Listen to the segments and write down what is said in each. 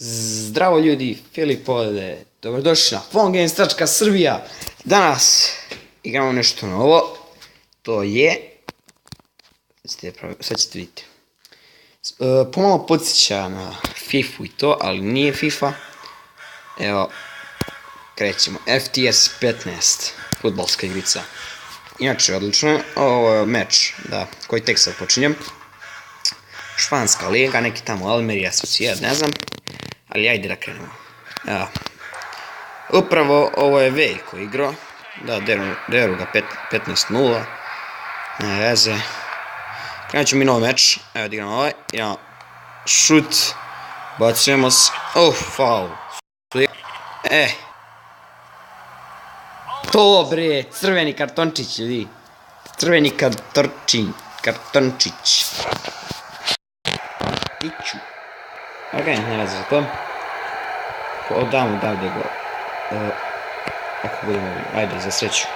Zdravo ljudi, Filip ovdje, dobrodošli na PhoneGames.Srbija. Danas igramo nešto novo, to je, sad ćete vidjeti, pomalo podsjeća na FIFA i to, ali nije FIFA. Evo, krećemo, FTS 15, fudbalska igrica. Inače, odlično, ovo je meč, da, koji tek sad počinjem. Španska liga, neki tamo Almeria, Sociedad, ne znam. Ali ajde da krenemo. Evo. Upravo ovo je Veljko igrao. Da, deru ga 15-0. Ne veze. Krenut ću mi novi meč. Evo da igram ovaj. Idemo. Šut. Bacujemo se. Faul. To bre, crveni kartončić ljudi. Crveni kartončić. Iću. Ok, ne veze za to. Odamo odavde go. Ako budemo ovdje. Ajde, za sreću.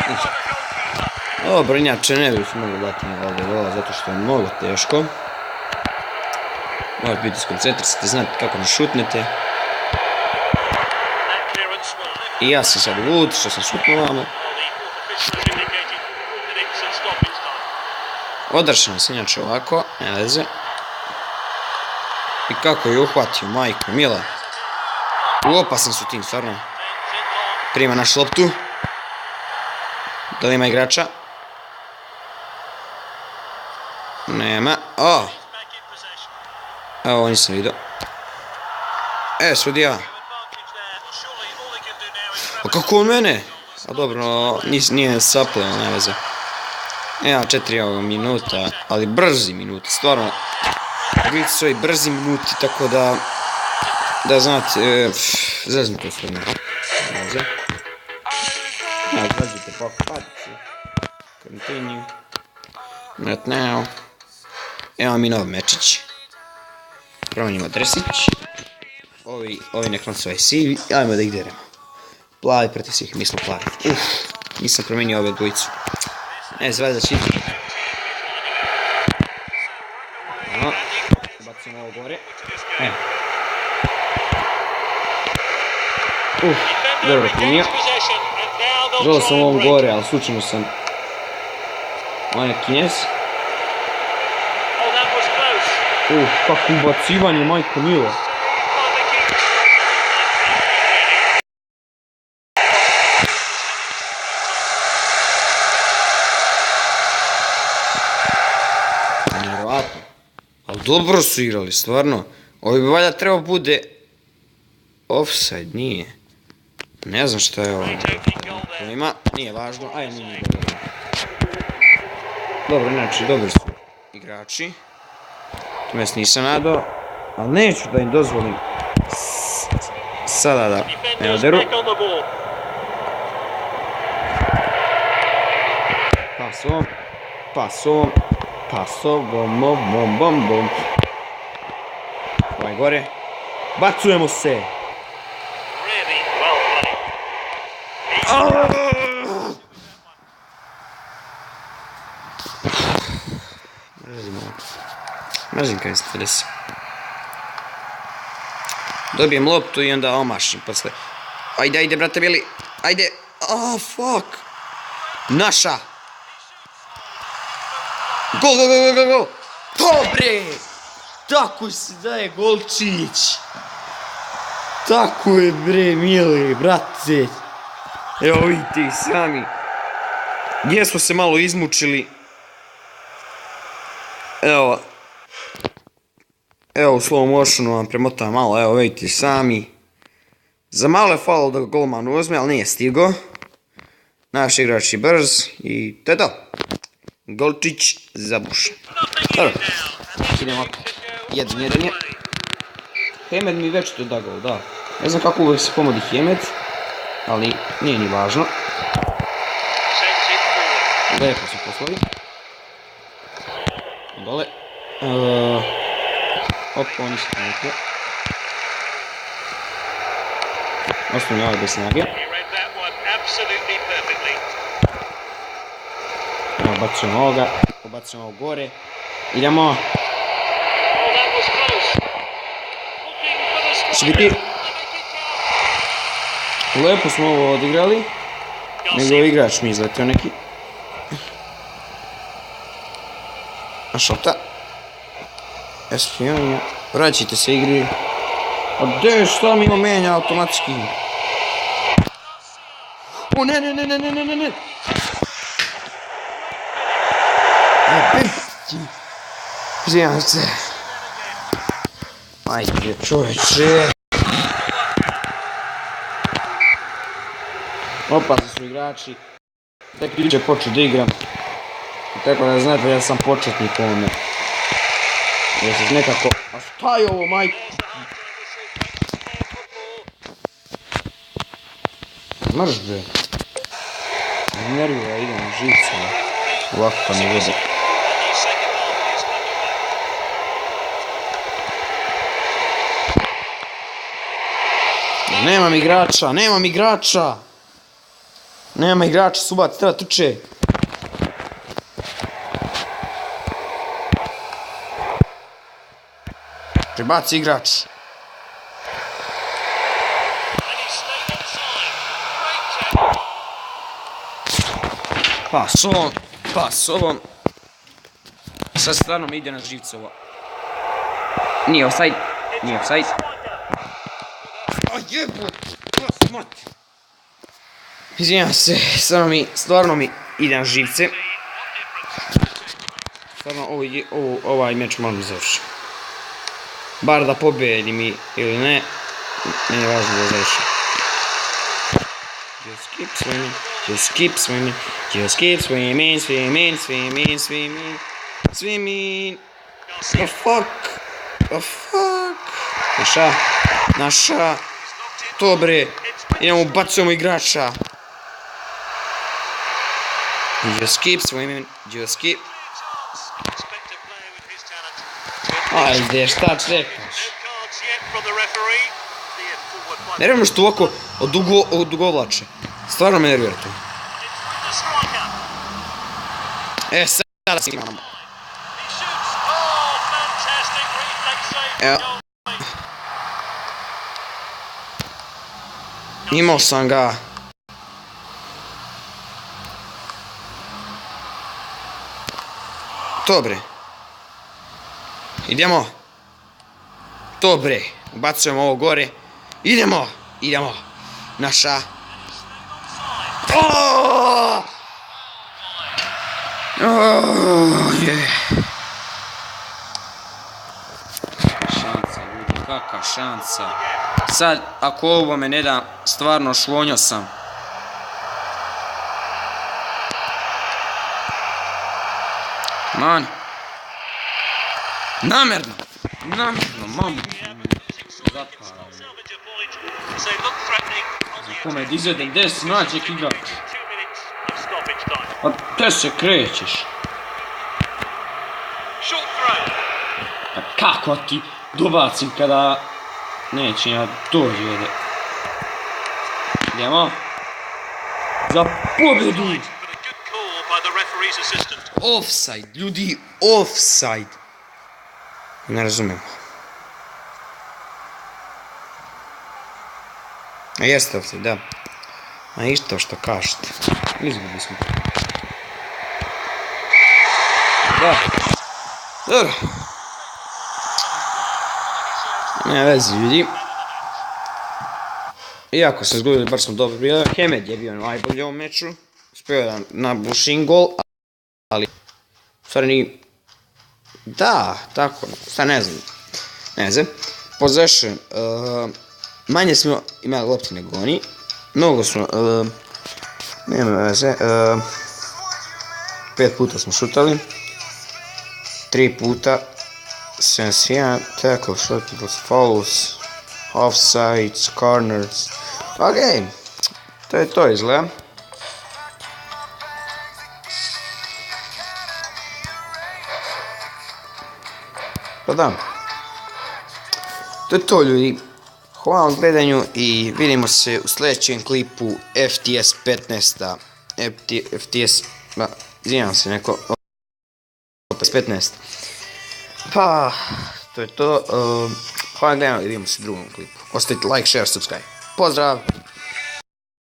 Ništa. Dobro, inače ne bih mogu dati ovdje dola zato što je mnogo teško. Možete biti skoncentrisati, znate kako ne šutnete. I ja sam sad lud što sam šutnuo vamo. Odršeno se inače ovako, ne veze. I kako je uhvatio, majko mila. Opasni su tim, stvarno. Prima našu loptu. Da li ima igrača? Nema. Ovo nisam vidio. Sudija. Pa kako on mene? A dobro, nije sapleo, ne veze. Evo 4 minuta, ali brzi minuti, stvarno. Vidite su ovi brzi minuti, tako da znate, zeznuto je stvarno. Evo, gledajte, pokupati. Continue. Not now. Evo mi nov mečić. Promenimo dresić. Ovi nek nam svoje sivi, ajmo da ih deremo. Plavi protiv svih, mi smo plavi. Nisam promenio ove dvojicu. Ne, zvezda će iti. Bacimo ovo gore. Dobro primio. Želio sam ovo gore, ali slučajno sam... On je Kinez. Kako ubacivanje, majko milo. Nevjerovatno. Ali dobro su igrali, stvarno. Ovo bi valjda trebao bude... Offside, nije. Ne znam šta je ovo. Nije važno, ajde nije dobro. Dobro, inače, dobri su igrači. Tome se nisam nadao. Ali neću da im dozvolim sada da ne oderu. Pasom, bom. Ovaj gore. Bacujemo se. Mrzim kada se to desi. Dobijem loptu i onda omašim posle. Ajde, brate bili. Ajde. Fuck. Naša. Gol. Dobre. Tako se daje golčić. Tako je bre, mili, brate. Evo vidite i sami. Gdje smo se malo izmučili. Evo u slow motionu vam premotam malo, evo vidite sami. Za malo je falilo da ga golman uzme, ali nije stigo. Naš igrač je brz i to je to. Golčić zabušen. Dobro, idemo ovako. 1-1 je. Hemed mi već to da gol, da. Ne znam kako uvijek se pomodi Hemed, ali nije ni važno. Lepo su poslovi. Dole. Ovo ništa nekako. Osnovno ovaj bez snage. Bacujemo ovoga, pobacujemo ovo gore. Idemo. Će biti... Lepo smo ovo odigrali. Nego igrač mi izletio neki. A šota. Espionija. Vraćajte se igri. A gdje šta mi menja automatski? O ne. Izvijem se. Ajde čovječe. Opasni su igrači. Tek će početi da igram. Tako da znate, ja sam početnik u ovome. Jer se nekako... A šta je ovo, majko? Mrš bre. Nervira, idem u živce. Ovako pa ne veze. Nemam igrača. Nema igrača, Subac treba trče. Prebaci igrač. Pa s ovom. Sad stvarno mi ide na živce ovo. Nije offside. A jebot, smat. Izvijem se, stvarno mi ide na živce. Stvarno ovaj meč moram završiti. Bar da pobedi mi ili ne, nije važno da završim. Just keep swimming. The fuck. Naša. To bre, idemo bacujemo igrača. Just keep swimming. Ajde, šta čekaš? Nervira me što ovako odugovlače. Stvarno me nervira to. Sada si imamo. Evo. Imao sam ga. Dobre. Idemo. Dobre. Ubacujemo ovo gore. Idemo. Naša. Šansa, ljudi, kakva šansa. Sad, ako ovo me ne da, stvarno šlonjo sam. Man. Namjerno, mamu. Zaparao. Za kome dizedem, gdje si mlađeg igrač? A gdje se krećeš? A kako ti dobacim kada neće ja dođi ovdje? Idemo. Za pobjedu! Offside, ljudi, offside. Ne razumijem. A jeste offside, da. A isto što kažete. Izgubili smo. Da. Dobro. Ne vezi, ljudi. Iako se izgubili, bar smo dobro bili. Hemed je bio najbolji u ovom meču. Uspio je na bušin gol, ali u stvari ni... Da, tako, šta ne znam. Ne znam. Possession. Manje smo imali lopti nego oni. Mnogo smo... Nema veze. 5 puta smo šutali. 3 puta. 71, tackle, shot, fouls, offsides, corners. Ok, to je to izgleda. Pa da. To je to, ljudi. Hvala na gledanju i vidimo se u sljedećem klipu FTS 15. FTS, izvinjam se neko, 15. Pa, to je to. Hvala na gledanju, vidimo se u drugom klipu. Ostavite like, share, subscribe. Pozdrav!